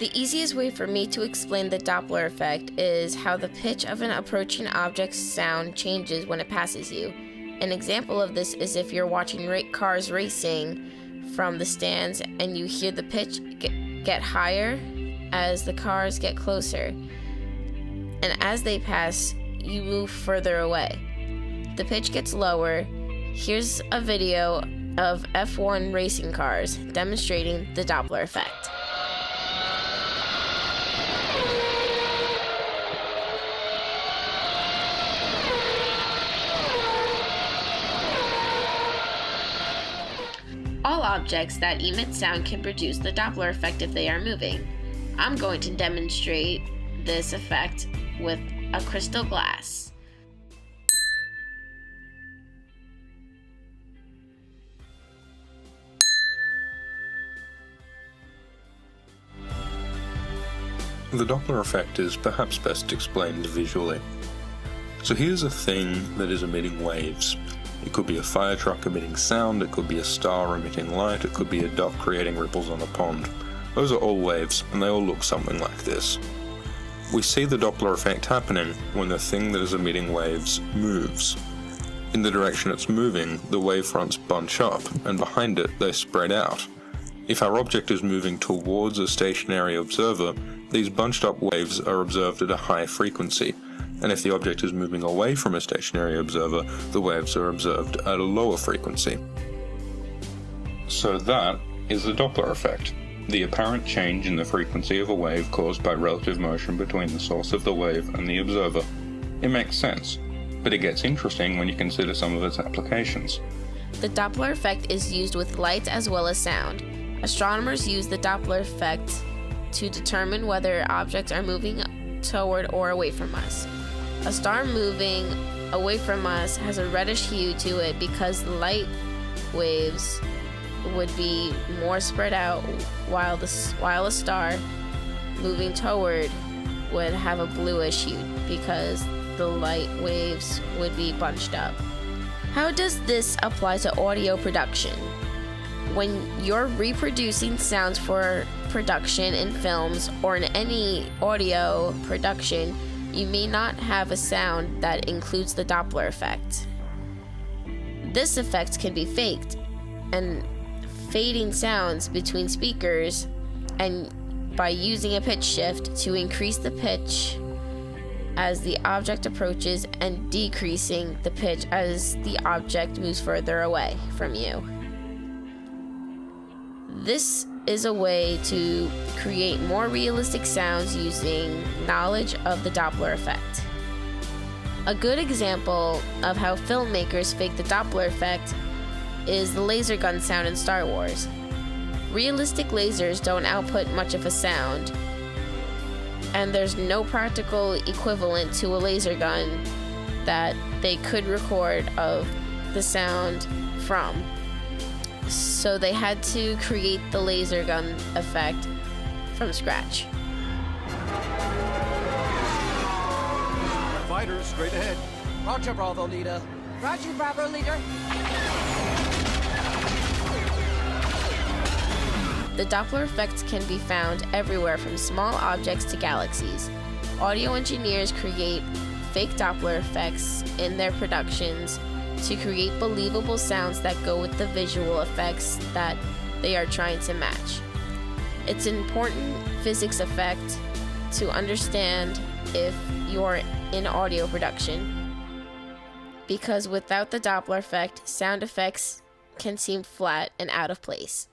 The easiest way for me to explain the Doppler effect is how the pitch of an approaching object's sound changes when it passes you. An example of this is if you're watching cars racing from the stands and you hear the pitch get higher as the cars get closer. And as they pass, you move further away. The pitch gets lower. Here's a video of F1 racing cars demonstrating the Doppler effect. All objects that emit sound can produce the Doppler effect if they are moving. I'm going to demonstrate this effect with a crystal glass. The Doppler effect is perhaps best explained visually. So here's a thing that is emitting waves. It could be a fire truck emitting sound, it could be a star emitting light, it could be a duck creating ripples on a pond. Those are all waves, and they all look something like this. We see the Doppler effect happening when the thing that is emitting waves moves. In the direction it's moving, the wavefronts bunch up, and behind it they spread out. If our object is moving towards a stationary observer, these bunched up waves are observed at a high frequency, and if the object is moving away from a stationary observer, the waves are observed at a lower frequency. So that is the Doppler effect, the apparent change in the frequency of a wave caused by relative motion between the source of the wave and the observer. It makes sense, but it gets interesting when you consider some of its applications. The Doppler effect is used with light as well as sound. Astronomers use the Doppler effect to determine whether objects are moving toward or away from us. A star moving away from us has a reddish hue to it because light waves would be more spread out, while a star moving toward would have a bluish hue because the light waves would be bunched up. How does this apply to audio production? When you're reproducing sounds for production in films or in any audio production, you may not have a sound that includes the Doppler effect. This effect can be faked, and fading sounds between speakers and by using a pitch shift to increase the pitch as the object approaches and decreasing the pitch as the object moves further away from you. This is a way to create more realistic sounds using knowledge of the Doppler effect. A good example of how filmmakers fake the Doppler effect is the laser gun sound in Star Wars. Realistic lasers don't output much of a sound, and there's no practical equivalent to a laser gun that they could record of the sound from. So they had to create the laser gun effect from scratch. Fighters, straight ahead. Roger, Bravo leader. Roger, Bravo leader. The Doppler effect can be found everywhere from small objects to galaxies. Audio engineers create fake Doppler effects in their productions to create believable sounds that go with the visual effects that they are trying to match. It's an important physics effect to understand if you're in audio production, because without the Doppler effect, sound effects can seem flat and out of place.